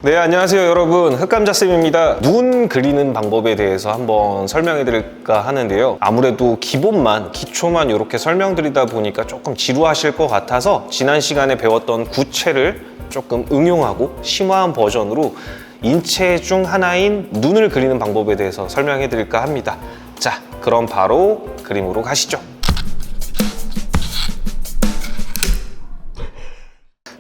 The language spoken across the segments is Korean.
네, 안녕하세요 여러분, 흑감자쌤입니다. 눈 그리는 방법에 대해서 한번 설명해 드릴까 하는데요. 아무래도 기초만 이렇게 설명드리다 보니까 조금 지루하실 것 같아서 지난 시간에 배웠던 구체를 조금 응용하고 심화한 버전으로 인체 중 하나인 눈을 그리는 방법에 대해서 설명해 드릴까 합니다. 자, 그럼 바로 그림으로 가시죠.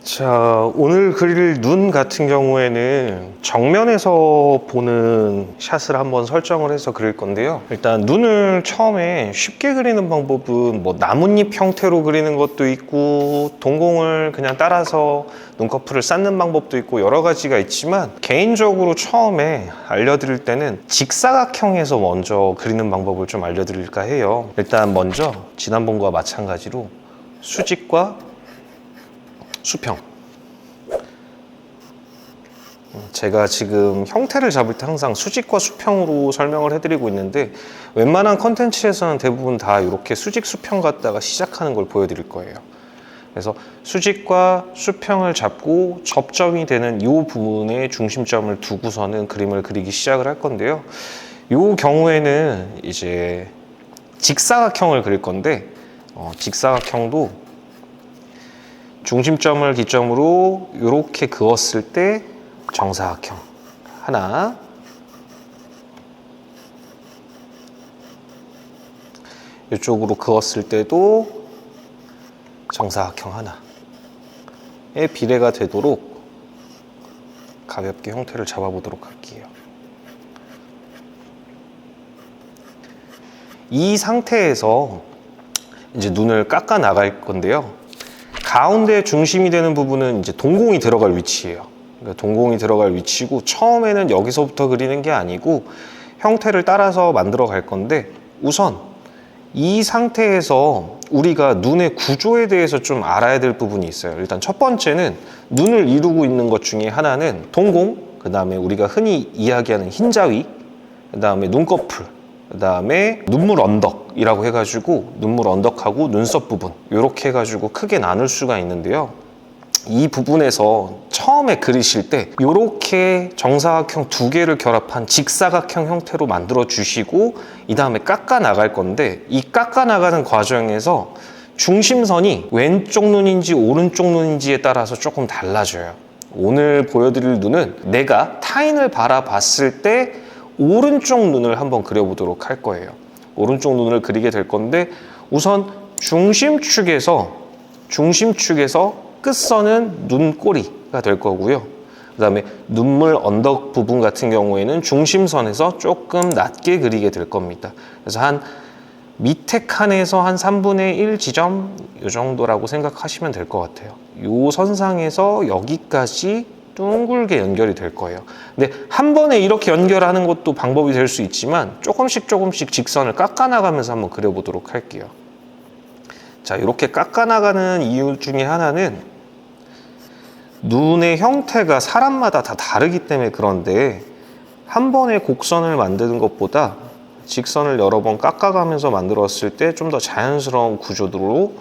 자, 오늘 그릴 눈 같은 경우에는 정면에서 보는 샷을 한번 설정을 해서 그릴 건데요. 일단 눈을 처음에 쉽게 그리는 방법은 뭐 나뭇잎 형태로 그리는 것도 있고 동공을 그냥 따라서 눈꺼풀을 쌓는 방법도 있고 여러 가지가 있지만 개인적으로 처음에 알려드릴 때는 직사각형에서 먼저 그리는 방법을 좀 알려드릴까 해요. 일단 먼저 지난번과 마찬가지로 수직과 수평. 제가 지금 형태를 잡을 때 항상 수직과 수평으로 설명을 해드리고 있는데 웬만한 컨텐츠에서는 대부분 다 이렇게 수직 수평 갖다가 시작하는 걸 보여드릴 거예요. 그래서 수직과 수평을 잡고 접점이 되는 이 부분에 중심점을 두고서는 그림을 그리기 시작을 할 건데요. 이 경우에는 이제 직사각형을 그릴 건데 직사각형도 중심점을 기점으로 이렇게 그었을 때 정사각형 하나, 이쪽으로 그었을 때도 정사각형 하나의 비례가 되도록 가볍게 형태를 잡아보도록 할게요. 이 상태에서 이제 눈을 깎아 나갈 건데요. 가운데 중심이 되는 부분은 이제 동공이 들어갈 위치예요. 그러니까 동공이 들어갈 위치고 처음에는 여기서부터 그리는 게 아니고 형태를 따라서 만들어 갈 건데 우선 이 상태에서 우리가 눈의 구조에 대해서 좀 알아야 될 부분이 있어요. 일단 첫 번째는 눈을 이루고 있는 것 중에 하나는 동공, 그 다음에 우리가 흔히 이야기하는 흰자위, 그 다음에 눈꺼풀, 그 다음에 눈물 언덕이라고 해가지고 눈물 언덕하고 눈썹 부분 이렇게 해가지고 크게 나눌 수가 있는데요. 이 부분에서 처음에 그리실 때 이렇게 정사각형 두 개를 결합한 직사각형 형태로 만들어 주시고 이 다음에 깎아 나갈 건데 이 깎아 나가는 과정에서 중심선이 왼쪽 눈인지 오른쪽 눈인지에 따라서 조금 달라져요. 오늘 보여드릴 눈은 내가 타인을 바라봤을 때 오른쪽 눈을 한번 그려보도록 할 거예요. 오른쪽 눈을 그리게 될 건데 우선 중심축에서 끝선은 눈꼬리가 될 거고요. 그 다음에 눈물 언덕 부분 같은 경우에는 중심선에서 조금 낮게 그리게 될 겁니다. 그래서 한 밑에 칸에서 한 3분의 1 지점 이 정도라고 생각하시면 될 것 같아요. 이 선상에서 여기까지 둥글게 연결이 될 거예요. 근데 한 번에 이렇게 연결하는 것도 방법이 될 수 있지만 조금씩 직선을 깎아 나가면서 한번 그려보도록 할게요. 자, 이렇게 깎아 나가는 이유 중에 하나는 눈의 형태가 사람마다 다 다르기 때문에 그런데 한 번에 곡선을 만드는 것보다 직선을 여러 번 깎아가면서 만들었을 때 좀 더 자연스러운 구조로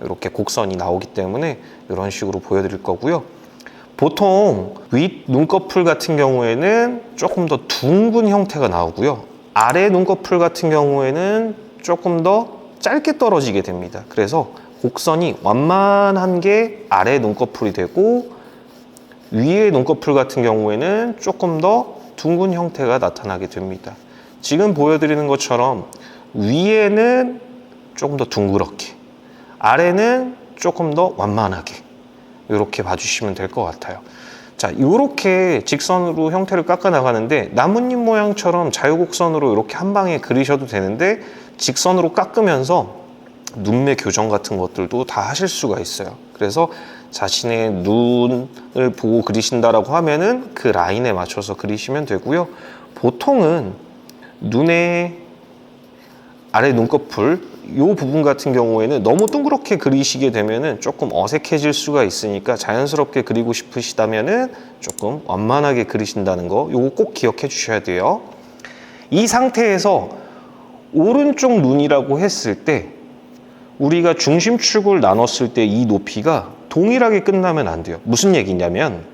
이렇게 곡선이 나오기 때문에 이런 식으로 보여드릴 거고요. 보통 윗 눈꺼풀 같은 경우에는 조금 더 둥근 형태가 나오고요. 아래 눈꺼풀 같은 경우에는 조금 더 짧게 떨어지게 됩니다. 그래서 곡선이 완만한 게 아래 눈꺼풀이 되고 위에 눈꺼풀 같은 경우에는 조금 더 둥근 형태가 나타나게 됩니다. 지금 보여드리는 것처럼 위에는 조금 더 둥그렇게, 아래는 조금 더 완만하게 이렇게 봐주시면 될 것 같아요. 자, 이렇게 직선으로 형태를 깎아 나가는데 나뭇잎 모양처럼 자유곡선으로 이렇게 한 방에 그리셔도 되는데 직선으로 깎으면서 눈매 교정 같은 것들도 다 하실 수가 있어요. 그래서 자신의 눈을 보고 그리신다라고 하면은 그 라인에 맞춰서 그리시면 되고요. 보통은 눈의 아래 눈꺼풀 이 부분 같은 경우에는 너무 둥그렇게 그리시게 되면은 조금 어색해질 수가 있으니까 자연스럽게 그리고 싶으시다면은 조금 완만하게 그리신다는 거 요거 꼭 기억해 주셔야 돼요. 이 상태에서 오른쪽 눈이라고 했을 때 우리가 중심축을 나눴을 때 이 높이가 동일하게 끝나면 안 돼요. 무슨 얘기냐면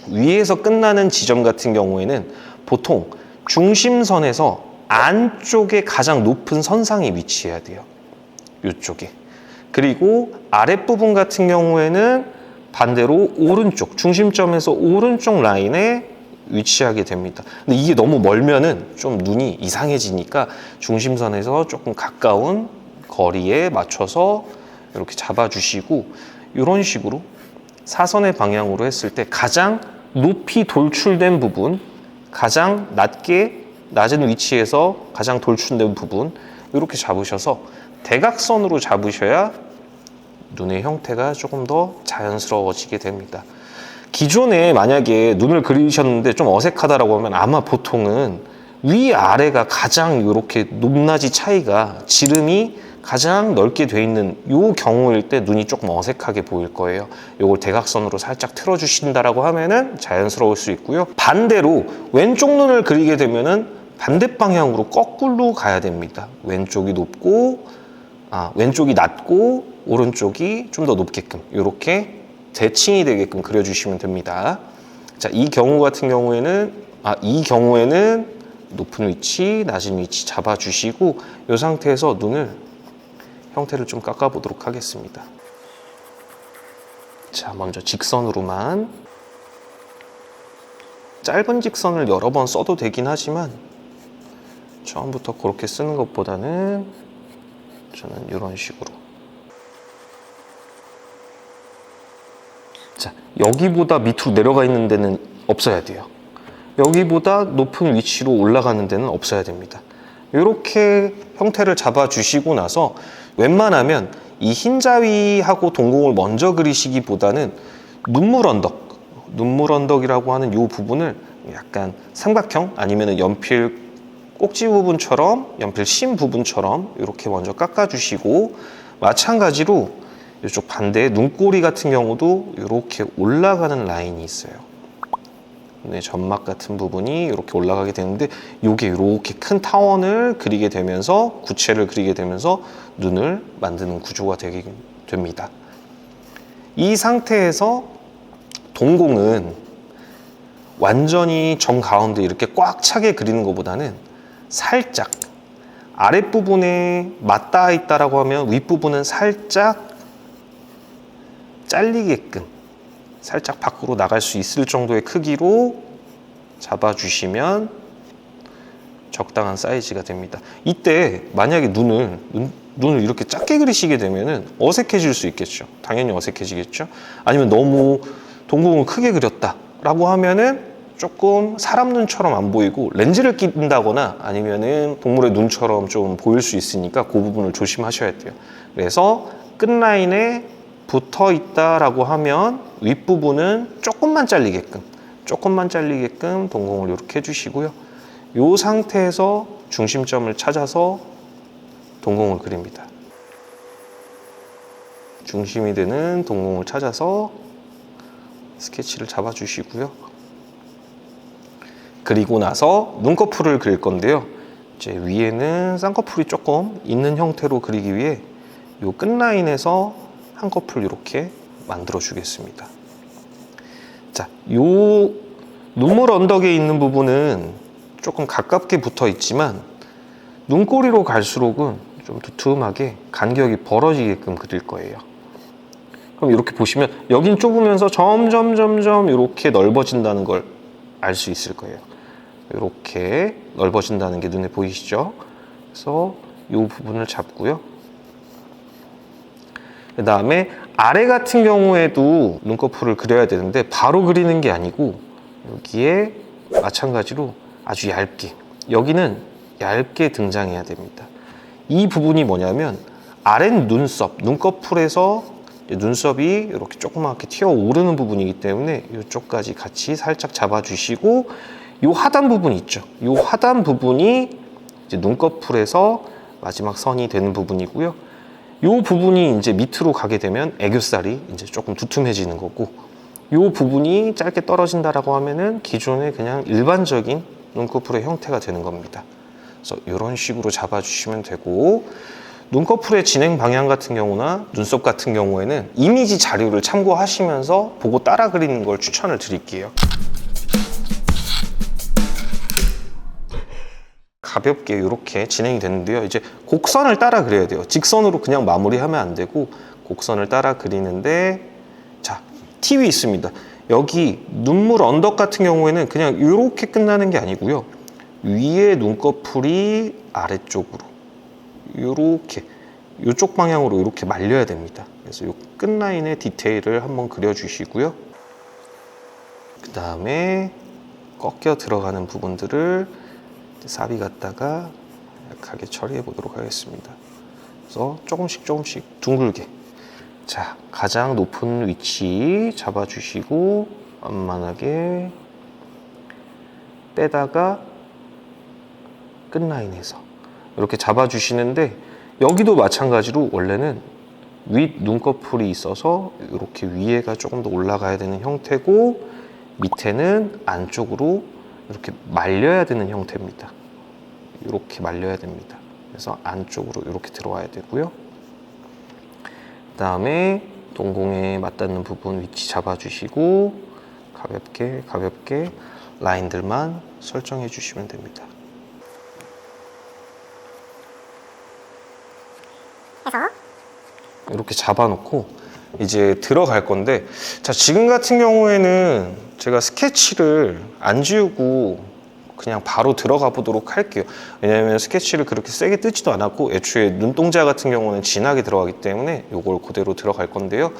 위에서 끝나는 지점 같은 경우에는 보통 중심선에서 안쪽에 가장 높은 선상에 위치해야 돼요. 이쪽에. 그리고 아랫부분 같은 경우에는 반대로 오른쪽, 중심점에서 오른쪽 라인에 위치하게 됩니다. 근데 이게 너무 멀면은 좀 눈이 이상해지니까 중심선에서 조금 가까운 거리에 맞춰서 이렇게 잡아주시고, 이런 식으로 사선의 방향으로 했을 때 가장 높이 돌출된 부분, 가장 낮은 위치에서 가장 돌출된 부분, 이렇게 잡으셔서 대각선으로 잡으셔야 눈의 형태가 조금 더 자연스러워지게 됩니다. 기존에 만약에 눈을 그리셨는데 좀 어색하다라고 하면 아마 보통은 위아래가 가장 이렇게 높낮이 차이가, 지름이 가장 넓게 돼 있는 이 경우일 때 눈이 조금 어색하게 보일 거예요. 이걸 대각선으로 살짝 틀어주신다라고 하면은 자연스러울 수 있고요. 반대로 왼쪽 눈을 그리게 되면은 반대 방향으로 거꾸로 가야 됩니다. 왼쪽이 낮고 오른쪽이 좀 더 높게끔, 이렇게 대칭이 되게끔 그려주시면 됩니다. 자, 이 경우에는 높은 위치, 낮은 위치 잡아주시고, 이 상태에서 눈을 형태를 좀 깎아보도록 하겠습니다. 자, 먼저 직선으로만. 짧은 직선을 여러 번 써도 되긴 하지만 처음부터 그렇게 쓰는 것보다는 저는 이런 식으로. 자, 여기보다 밑으로 내려가 있는 데는 없어야 돼요. 여기보다 높은 위치로 올라가는 데는 없어야 됩니다. 이렇게 형태를 잡아주시고 나서 웬만하면 이 흰자위하고 동공을 먼저 그리시기보다는 눈물 언덕이라고 하는 이 부분을 약간 삼각형 아니면 연필 꼭지 부분처럼, 연필 심 부분처럼 이렇게 먼저 깎아주시고, 마찬가지로 이쪽 반대에 눈꼬리 같은 경우도 이렇게 올라가는 라인이 있어요. 네, 점막 같은 부분이 이렇게 올라가게 되는데, 이게 이렇게 큰 타원을 그리게 되면서, 구체를 그리게 되면서 눈을 만드는 구조가 되게 됩니다. 이 상태에서 동공은 완전히 점 가운데 이렇게 꽉 차게 그리는 것보다는 살짝 아랫부분에 맞닿아 있다라고 하면 윗부분은 살짝 잘리게끔, 살짝 밖으로 나갈 수 있을 정도의 크기로 잡아주시면 적당한 사이즈가 됩니다. 이때 만약에 눈을 이렇게 작게 그리시게 되면 어색해질 수 있겠죠. 당연히 어색해지겠죠. 아니면 너무 동공을 크게 그렸다라고 하면은 조금 사람 눈처럼 안 보이고 렌즈를 낀다거나 아니면은 동물의 눈처럼 좀 보일 수 있으니까 그 부분을 조심하셔야 돼요. 그래서 끝라인에 붙어 있다라고 하면 윗부분은 조금만 잘리게끔 동공을 이렇게 해주시고요. 이 상태에서 중심점을 찾아서 동공을 그립니다. 중심이 되는 동공을 찾아서 스케치를 잡아주시고요. 그리고 나서 눈꺼풀을 그릴 건데요. 이제 위에는 쌍꺼풀이 조금 있는 형태로 그리기 위해 이 끝라인에서 한꺼풀 이렇게 만들어 주겠습니다. 자, 요 눈물 언덕에 있는 부분은 조금 가깝게 붙어 있지만 눈꼬리로 갈수록은 좀 두툼하게 간격이 벌어지게끔 그릴 거예요. 그럼 이렇게 보시면 여긴 좁으면서 점점 이렇게 넓어진다는 걸 알 수 있을 거예요. 이렇게 넓어진다는 게 눈에 보이시죠? 그래서 이 부분을 잡고요. 그 다음에 아래 같은 경우에도 눈꺼풀을 그려야 되는데 바로 그리는 게 아니고 여기에 마찬가지로 아주 얇게, 여기는 얇게 등장해야 됩니다. 이 부분이 뭐냐면 아랫 눈썹, 눈꺼풀에서 눈썹이 이렇게 조그맣게 튀어 오르는 부분이기 때문에 이쪽까지 같이 살짝 잡아주시고, 이 하단 부분 있죠. 이 하단 부분이 이제 눈꺼풀에서 마지막 선이 되는 부분이고요. 이 부분이 이제 밑으로 가게 되면 애교살이 이제 조금 두툼해지는 거고, 이 부분이 짧게 떨어진다라고 하면은 기존의 그냥 일반적인 눈꺼풀의 형태가 되는 겁니다. 그래서 이런 식으로 잡아주시면 되고, 눈꺼풀의 진행 방향 같은 경우나 눈썹 같은 경우에는 이미지 자료를 참고하시면서 보고 따라 그리는 걸 추천을 드릴게요. 가볍게 이렇게 진행이 되는데요. 이제 곡선을 따라 그려야 돼요. 직선으로 그냥 마무리하면 안 되고 곡선을 따라 그리는데, 자, 팁이 있습니다. 여기 눈물 언덕 같은 경우에는 그냥 이렇게 끝나는 게 아니고요. 위에 눈꺼풀이 아래쪽으로 이렇게 이쪽 방향으로 이렇게 말려야 됩니다. 그래서 이 끝라인의 디테일을 한번 그려주시고요. 그 다음에 꺾여 들어가는 부분들을 삽입 갖다가 약하게 처리해 보도록 하겠습니다. 그래서 조금씩 둥글게, 자, 가장 높은 위치 잡아주시고 완만하게 빼다가 끝라인에서 이렇게 잡아주시는데, 여기도 마찬가지로 원래는 윗 눈꺼풀이 있어서 이렇게 위에가 조금 더 올라가야 되는 형태고, 밑에는 안쪽으로 이렇게 말려야 되는 형태입니다. 이렇게 말려야 됩니다. 그래서 안쪽으로 이렇게 들어와야 되고요. 그 다음에 동공에 맞닿는 부분 위치 잡아주시고 가볍게 라인들만 설정해 주시면 됩니다. 이렇게 잡아놓고 이제 들어갈 건데, 자, 지금 같은 경우에는 제가 스케치를 안 지우고 그냥 바로 들어가 보도록 할게요. 왜냐하면 스케치를 그렇게 세게 뜨지도 않았고 애초에 눈동자 같은 경우는 진하게 들어가기 때문에 이걸 그대로 들어갈 건데요.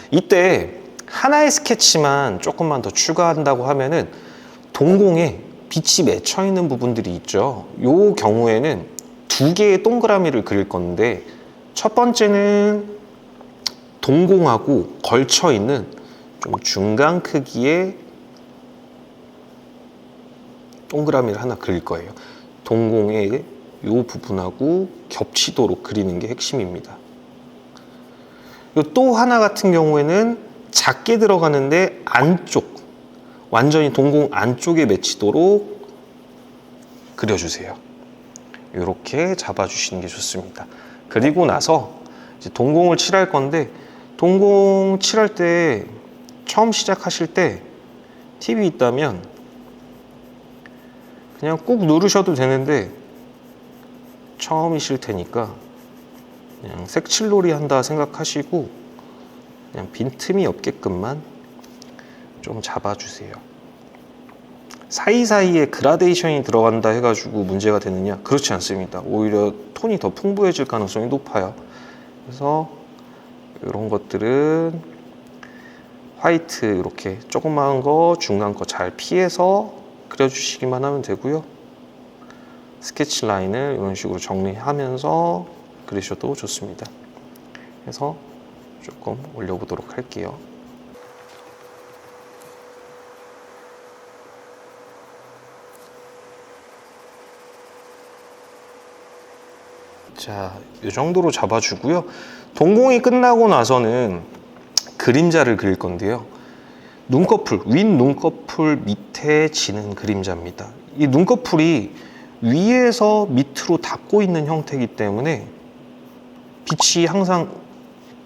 이때 하나의 스케치만 조금만 더 추가한다고 하면은 동공에 빛이 맺혀 있는 부분들이 있죠. 이 경우에는 두 개의 동그라미를 그릴 건데, 첫 번째는 동공하고 걸쳐 있는 좀 중간 크기의 동그라미를 하나 그릴 거예요. 동공의 이 부분하고 겹치도록 그리는 게 핵심입니다. 또 하나 같은 경우에는 작게 들어가는데 안쪽, 완전히 동공 안쪽에 맺히도록 그려주세요. 이렇게 잡아주시는 게 좋습니다. 그리고 나서 이제 동공을 칠할 건데, 동공 칠할 때 처음 시작하실 때 팁이 있다면 그냥 꾹 누르셔도 되는데, 처음이실 테니까 그냥 색칠놀이 한다 생각하시고 그냥 빈틈이 없게끔만 좀 잡아주세요. 사이사이에 그라데이션이 들어간다 해가지고 문제가 되느냐? 그렇지 않습니다. 오히려 톤이 더 풍부해질 가능성이 높아요. 그래서 이런 것들은 화이트 이렇게 조그마한 거, 중간 거 잘 피해서 그려주시기만 하면 되고요. 스케치 라인을 이런 식으로 정리하면서 그리셔도 좋습니다. 그래서 조금 올려보도록 할게요. 자, 이 정도로 잡아주고요. 동공이 끝나고 나서는 그림자를 그릴 건데요. 눈꺼풀, 윗 눈꺼풀 밑에 지는 그림자입니다. 이 눈꺼풀이 위에서 밑으로 닿고 있는 형태이기 때문에 빛이 항상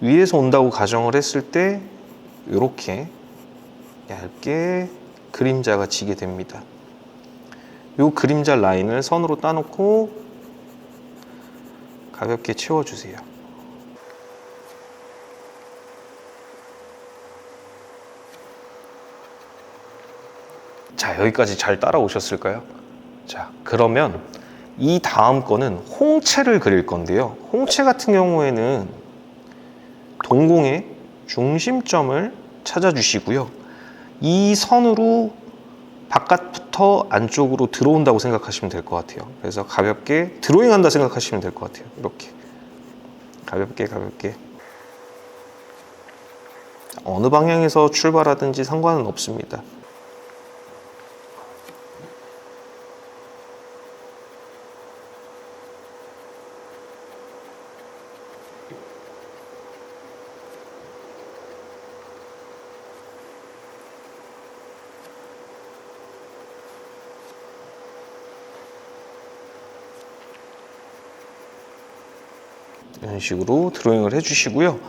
위에서 온다고 가정을 했을 때 이렇게 얇게 그림자가 지게 됩니다. 이 그림자 라인을 선으로 따놓고 가볍게 채워주세요. 자, 여기까지 잘 따라오셨을까요? 자, 그러면 이 다음 거는 홍채를 그릴 건데요. 홍채 같은 경우에는 동공의 중심점을 찾아주시고요. 이 선으로 바깥부터 안쪽으로 들어온다고 생각하시면 될 것 같아요. 그래서 가볍게 드로잉한다 생각하시면 될 것 같아요. 이렇게 가볍게 어느 방향에서 출발하든지 상관은 없습니다. 이런 식으로 드로잉을 해주시고요.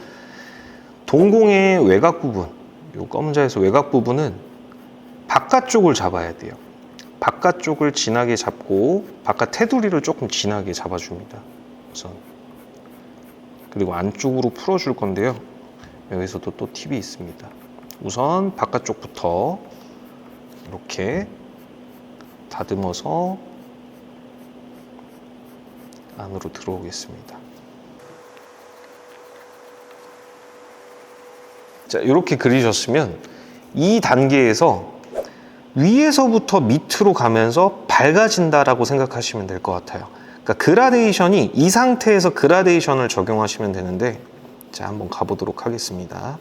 동공의 외곽 부분, 이 검은 자에서 외곽 부분은 바깥쪽을 잡아야 돼요. 바깥쪽을 진하게 잡고 바깥 테두리를 조금 진하게 잡아줍니다. 우선 그리고 안쪽으로 풀어줄 건데요. 여기서도 또 팁이 있습니다. 우선 바깥쪽부터 이렇게 다듬어서 안으로 들어오겠습니다. 자, 이렇게 그리셨으면 이 단계에서 위에서부터 밑으로 가면서 밝아진다라고 생각하시면 될 것 같아요. 그러니까 그라데이션이 이 상태에서 그라데이션을 적용하시면 되는데, 자, 한번 가보도록 하겠습니다.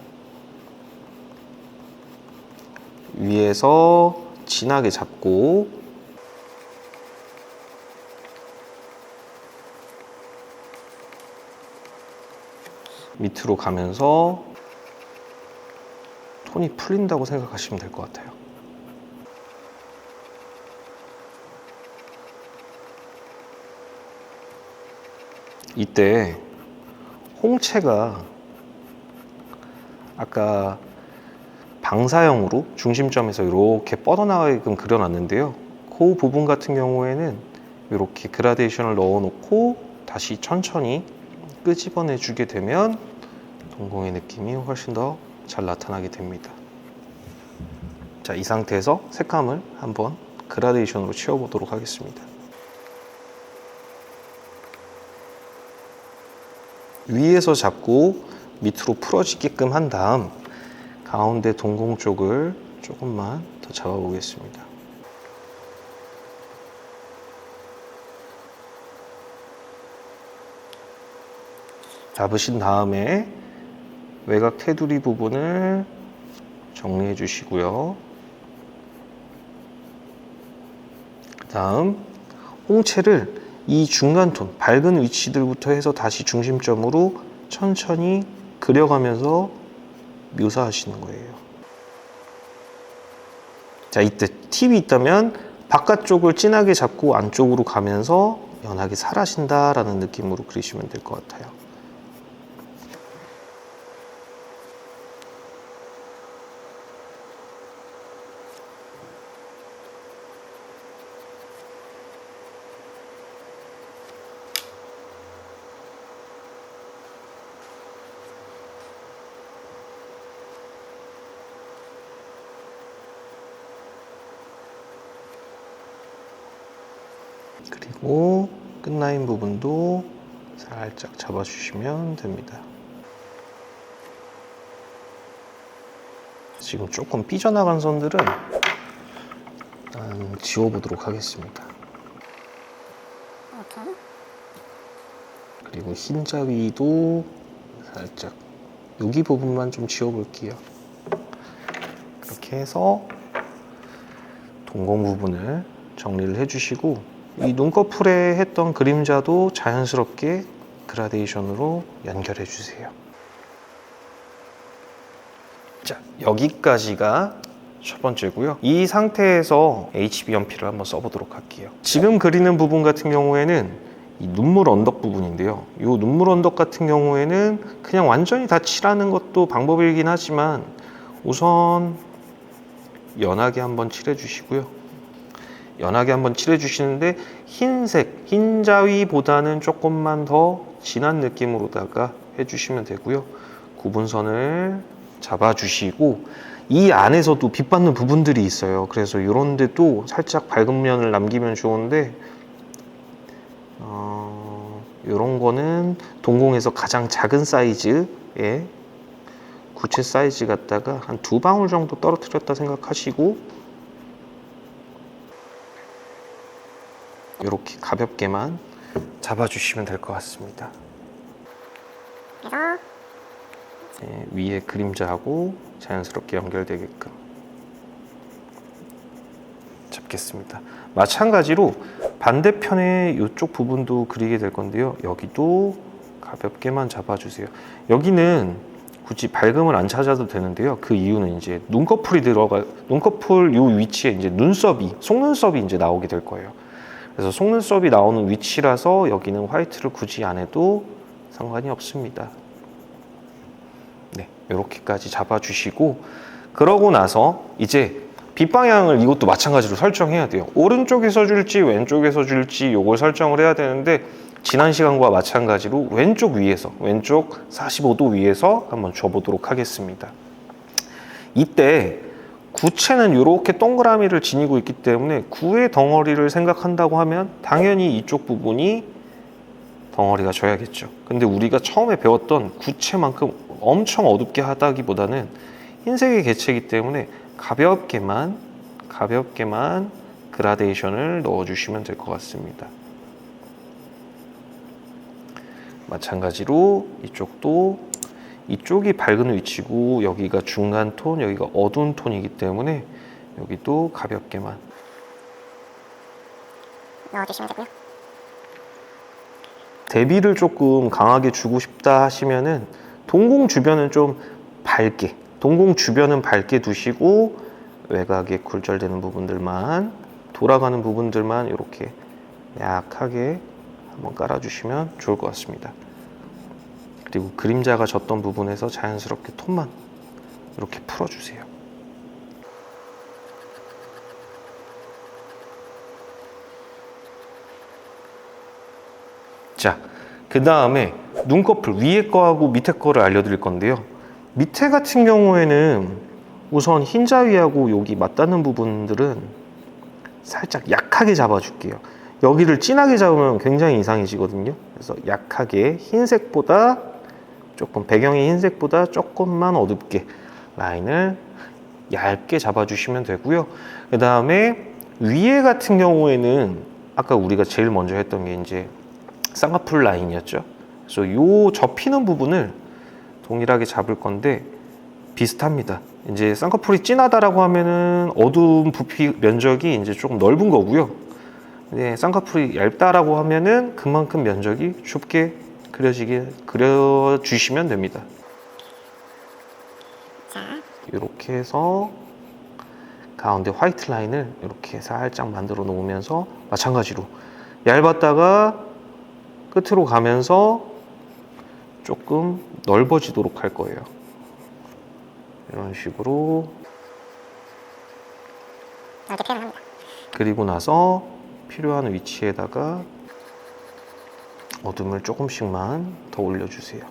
위에서 진하게 잡고 밑으로 가면서 톤이 풀린다고 생각하시면 될 것 같아요. 이때 홍채가 아까 방사형으로 중심점에서 이렇게 뻗어나가게끔 그려놨는데요. 그 부분 같은 경우에는 이렇게 그라데이션을 넣어놓고 다시 천천히 끄집어내 주게 되면 동공의 느낌이 훨씬 더 잘 나타나게 됩니다. 자, 이 상태에서 색감을 한번 그라데이션으로 채워보도록 하겠습니다. 위에서 잡고 밑으로 풀어지게끔 한 다음 가운데 동공 쪽을 조금만 더 잡아보겠습니다. 잡으신 다음에 외곽 테두리 부분을 정리해 주시고요. 그 다음 홍채를 이 중간톤, 밝은 위치들부터 해서 다시 중심점으로 천천히 그려가면서 묘사하시는 거예요. 자, 이때 팁이 있다면 바깥쪽을 진하게 잡고 안쪽으로 가면서 연하게 사라진다라는 느낌으로 그리시면 될 것 같아요. 그리고 끝라인 부분도 살짝 잡아주시면 됩니다. 지금 조금 삐져나간 선들은 일단 지워보도록 하겠습니다. 그리고 흰자위도 살짝 여기 부분만 좀 지워볼게요. 그렇게 해서 동공 부분을 정리를 해주시고 이 눈꺼풀에 했던 그림자도 자연스럽게 그라데이션으로 연결해 주세요. 자, 여기까지가 첫 번째고요. 이 상태에서 HB 연필을 한번 써보도록 할게요. 지금 그리는 부분 같은 경우에는 이 눈물 언덕 부분인데요. 이 눈물 언덕 같은 경우에는 그냥 완전히 다 칠하는 것도 방법이긴 하지만 우선 연하게 한번 칠해 주시고요. 연하게 한번 칠해 주시는데 흰색, 흰자위보다는 조금만 더 진한 느낌으로다가 해주시면 되고요. 구분선을 잡아주시고 이 안에서도 빛받는 부분들이 있어요. 그래서 이런 데도 살짝 밝은 면을 남기면 좋은데 이런 거는 동공에서 가장 작은 사이즈의 구체 사이즈 갖다가 한 2방울 정도 떨어뜨렸다 생각하시고 이렇게 가볍게만 잡아주시면 될 것 같습니다. 네, 위에 그림자하고 자연스럽게 연결되게끔 잡겠습니다. 마찬가지로 반대편의 이쪽 부분도 그리게 될 건데요. 여기도 가볍게만 잡아주세요. 여기는 굳이 밝음을 안 찾아도 되는데요. 그 이유는 이제 눈꺼풀이 눈꺼풀 이 위치에 이제 눈썹이, 속눈썹이 이제 나오게 될 거예요. 그래서 속눈썹이 나오는 위치라서 여기는 화이트를 굳이 안 해도 상관이 없습니다. 네, 이렇게까지 잡아주시고, 그러고 나서 이제 빗방향을 이것도 마찬가지로 설정해야 돼요. 오른쪽에서 줄지 왼쪽에서 줄지 이걸 설정을 해야 되는데, 지난 시간과 마찬가지로 왼쪽 위에서, 왼쪽 45도 위에서 한번 줘보도록 하겠습니다. 이때 구체는 이렇게 동그라미를 지니고 있기 때문에 구의 덩어리를 생각한다고 하면 당연히 이쪽 부분이 덩어리가 져야겠죠. 근데 우리가 처음에 배웠던 구체만큼 엄청 어둡게 하다기보다는 흰색의 개체이기 때문에 가볍게만 그라데이션을 넣어주시면 될 것 같습니다. 마찬가지로 이쪽도, 이쪽이 밝은 위치고 여기가 중간 톤, 여기가 어두운 톤이기 때문에 여기도 가볍게만 넣어주시면 되고요. 대비를 조금 강하게 주고 싶다 하시면은 동공 주변은 좀 밝게, 동공 주변은 밝게 두시고 외곽에 굴절되는 부분들만, 돌아가는 부분들만 이렇게 약하게 한번 깔아주시면 좋을 것 같습니다. 그리고 그림자가 졌던 부분에서 자연스럽게 톤만 이렇게 풀어주세요. 자, 그 다음에 눈꺼풀 위에 거하고 밑에 거를 알려드릴 건데요. 밑에 같은 경우에는 우선 흰자위하고 여기 맞닿는 부분들은 살짝 약하게 잡아줄게요. 여기를 진하게 잡으면 굉장히 이상해지거든요. 그래서 약하게 흰색보다 조금, 배경의 흰색보다 조금만 어둡게 라인을 얇게 잡아주시면 되고요. 그 다음에 위에 같은 경우에는 아까 우리가 제일 먼저 했던 게 이제 쌍꺼풀 라인이었죠. 그래서 요 접히는 부분을 동일하게 잡을 건데 비슷합니다. 이제 쌍꺼풀이 진하다라고 하면은 어두운 부피 면적이 이제 조금 넓은 거고요. 네, 쌍꺼풀이 얇다라고 하면은 그만큼 면적이 좁게 그려주시면 됩니다. 자, 이렇게 해서 가운데 화이트 라인을 이렇게 살짝 만들어 놓으면서 마찬가지로 얇았다가 끝으로 가면서 조금 넓어지도록 할 거예요. 이런 식으로 이렇게 표현을 합니다. 그리고 나서 필요한 위치에다가 어둠을 조금씩만 더 올려주세요.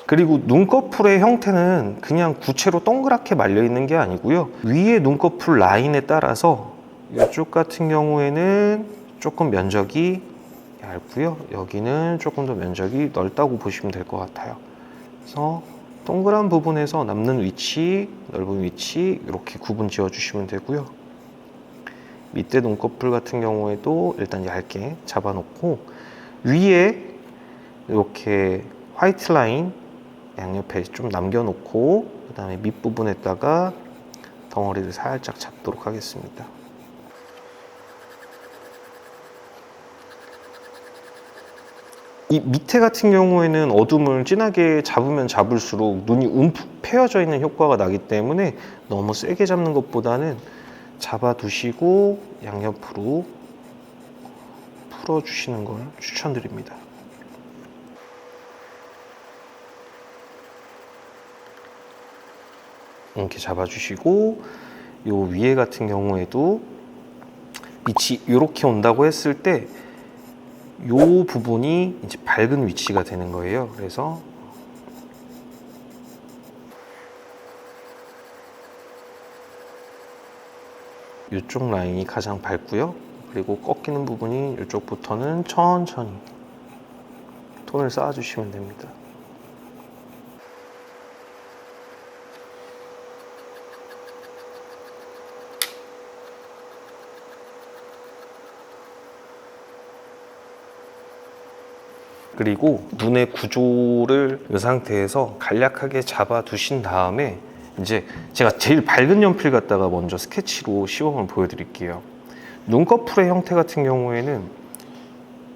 그리고 눈꺼풀의 형태는 그냥 구체로 동그랗게 말려 있는 게 아니고요. 위에 눈꺼풀 라인에 따라서 이쪽 같은 경우에는 조금 면적이 얇고요. 여기는 조금 더 면적이 넓다고 보시면 될 것 같아요. 그래서 동그란 부분에서 남는 위치, 넓은 위치 이렇게 구분 지어 주시면 되고요. 밑에 눈꺼풀 같은 경우에도 일단 얇게 잡아놓고 위에 이렇게 화이트 라인 양옆에 좀 남겨놓고 그 다음에 밑부분에다가 덩어리를 살짝 잡도록 하겠습니다. 이 밑에 같은 경우에는 어둠을 진하게 잡으면 잡을수록 눈이 움푹 패여져 있는 효과가 나기 때문에 너무 세게 잡는 것보다는 잡아두시고 양옆으로 풀어주시는 걸 추천드립니다. 이렇게 잡아주시고 요 위에 같은 경우에도 밑이 이렇게 온다고 했을 때 요 부분이 이제 밝은 위치가 되는 거예요. 그래서 이쪽 라인이 가장 밝고요. 그리고 꺾이는 부분이 이쪽부터는 천천히 톤을 쌓아주시면 됩니다. 그리고 눈의 구조를 이 상태에서 간략하게 잡아 두신 다음에 이제 제가 제일 밝은 연필 갖다가 먼저 스케치로 시범을 보여드릴게요. 눈꺼풀의 형태 같은 경우에는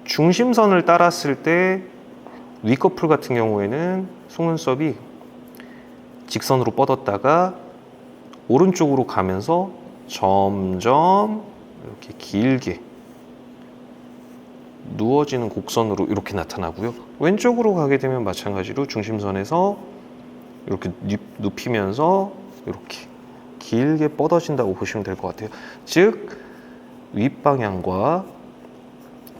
중심선을 따랐을 때 윗꺼풀 같은 경우에는 속눈썹이 직선으로 뻗었다가 오른쪽으로 가면서 점점 이렇게 길게 누워지는 곡선으로 이렇게 나타나고요. 왼쪽으로 가게 되면 마찬가지로 중심선에서 이렇게 눕히면서 이렇게 길게 뻗어진다고 보시면 될 것 같아요. 즉 윗방향과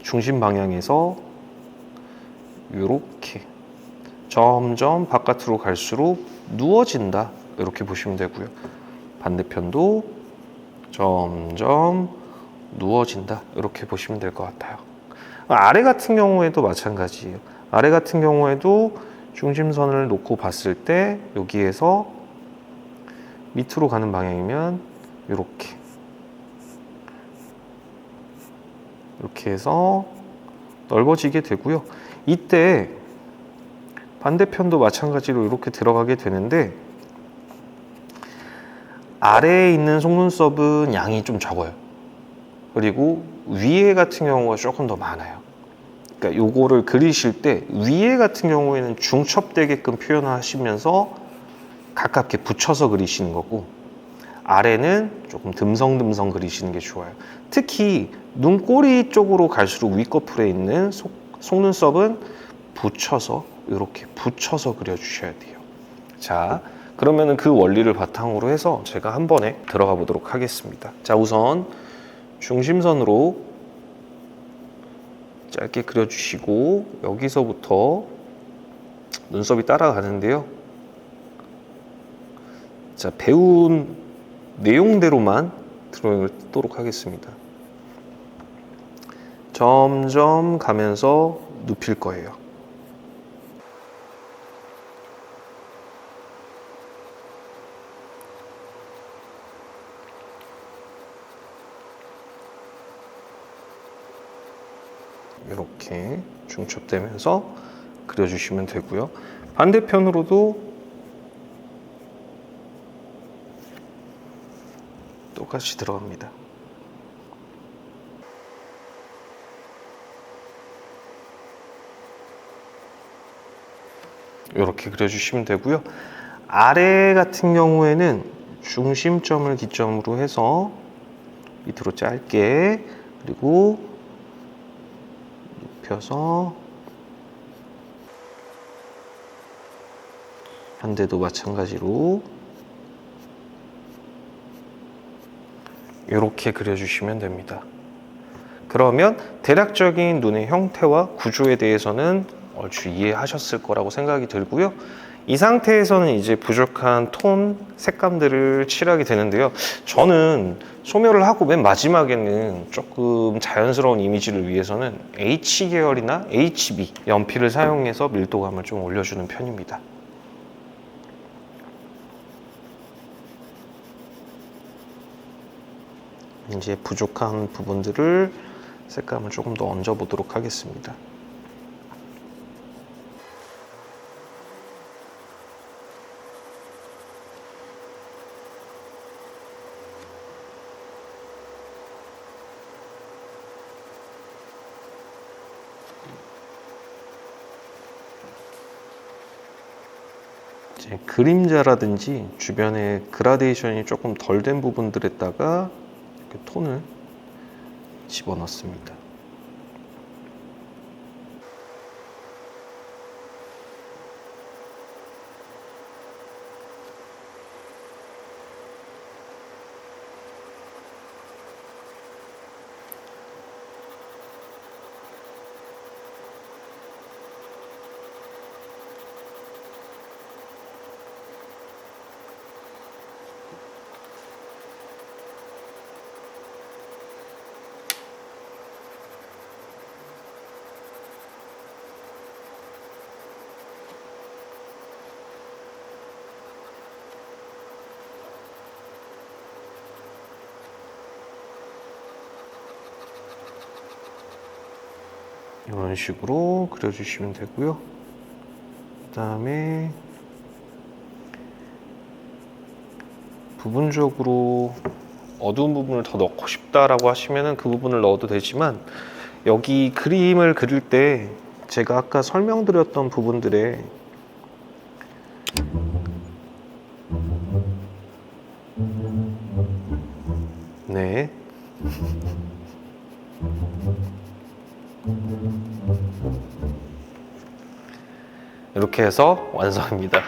중심 방향에서 이렇게 점점 바깥으로 갈수록 누워진다, 이렇게 보시면 되고요. 반대편도 점점 누워진다, 이렇게 보시면 될 것 같아요. 아래 같은 경우에도 마찬가지예요. 아래 같은 경우에도 중심선을 놓고 봤을 때 여기에서 밑으로 가는 방향이면 이렇게 해서 넓어지게 되고요. 이때 반대편도 마찬가지로 이렇게 들어가게 되는데 아래에 있는 속눈썹은 양이 좀 적어요. 그리고 위에 같은 경우가 조금 더 많아요. 그러니까 요거를 그리실 때 위에 같은 경우에는 중첩되게끔 표현하시면서 가깝게 붙여서 그리시는 거고, 아래는 조금 듬성듬성 그리시는 게 좋아요. 특히 눈꼬리 쪽으로 갈수록 윗꺼풀에 있는 속눈썹은 붙여서, 이렇게 붙여서 그려주셔야 돼요. 자, 그러면은 그 원리를 바탕으로 해서 제가 한 번에 들어가 보도록 하겠습니다. 자, 우선 중심선으로 짧게 그려주시고 여기서부터 눈썹이 따라가는데요. 자, 배운 내용대로만 드로잉을 뜨도록 하겠습니다. 점점 가면서 눕힐 거예요. 이렇게 중첩되면서 그려주시면 되고요. 반대편으로도 똑같이 들어갑니다. 이렇게 그려주시면 되고요. 아래 같은 경우에는 중심점을 기점으로 해서 밑으로 짧게, 그리고 눕혀서 반대도 마찬가지로 이렇게 그려주시면 됩니다. 그러면 대략적인 눈의 형태와 구조에 대해서는 얼추 이해하셨을 거라고 생각이 들고요. 이 상태에서는 이제 부족한 톤, 색감들을 칠하게 되는데요. 저는 소멸을 하고 맨 마지막에는 조금 자연스러운 이미지를 위해서는 H 계열이나 HB 연필을 사용해서 밀도감을 좀 올려주는 편입니다. 이제 부족한 부분들을 색감을 조금 더 얹어 보도록 하겠습니다. 이제 그림자라든지 주변에 그라데이션이 조금 덜 된 부분들에다가 이렇게 톤을 집어넣습니다. 이런 식으로 그려주시면 되고요. 그 다음에 부분적으로 어두운 부분을 더 넣고 싶다라고 하시면 그 부분을 넣어도 되지만, 여기 그림을 그릴 때 제가 아까 설명드렸던 부분들에 네, 이렇게 해서 완성입니다.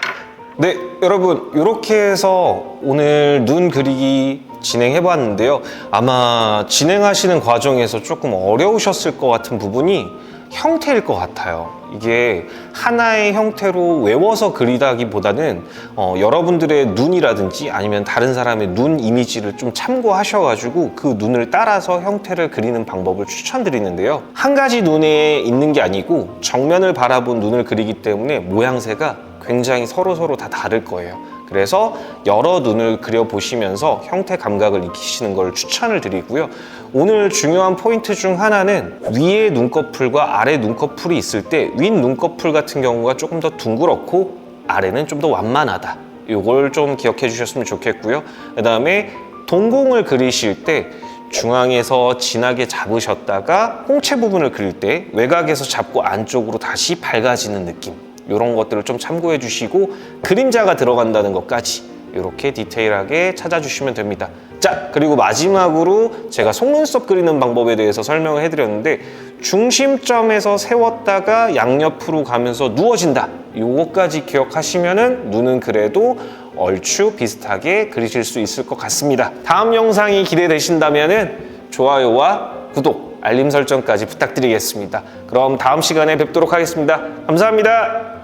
네, 여러분 이렇게 해서 오늘 눈 그리기 진행해 봤는데요. 아마 진행하시는 과정에서 조금 어려우셨을 것 같은 부분이 형태일 것 같아요. 이게 하나의 형태로 외워서 그리다기보다는 여러분들의 눈이라든지 아니면 다른 사람의 눈 이미지를 좀 참고하셔가지고 그 눈을 따라서 형태를 그리는 방법을 추천드리는데요. 한 가지 눈에 있는 게 아니고 정면을 바라본 눈을 그리기 때문에 모양새가 굉장히 서로 다 다를 거예요. 그래서 여러 눈을 그려보시면서 형태 감각을 익히시는 걸 추천을 드리고요. 오늘 중요한 포인트 중 하나는 위에 눈꺼풀과 아래 눈꺼풀이 있을 때 윗 눈꺼풀 같은 경우가 조금 더 둥그렇고 아래는 좀 더 완만하다. 이걸 좀 기억해 주셨으면 좋겠고요. 그 다음에 동공을 그리실 때 중앙에서 진하게 잡으셨다가 홍채 부분을 그릴 때 외곽에서 잡고 안쪽으로 다시 밝아지는 느낌, 이런 것들을 좀 참고해 주시고 그림자가 들어간다는 것까지 이렇게 디테일하게 찾아주시면 됩니다. 자, 그리고 마지막으로 제가 속눈썹 그리는 방법에 대해서 설명을 해드렸는데 중심점에서 세웠다가 양옆으로 가면서 누워진다, 요거까지 기억하시면은 눈은 그래도 얼추 비슷하게 그리실 수 있을 것 같습니다. 다음 영상이 기대되신다면은 좋아요와 구독, 알림 설정까지 부탁드리겠습니다. 그럼 다음 시간에 뵙도록 하겠습니다. 감사합니다.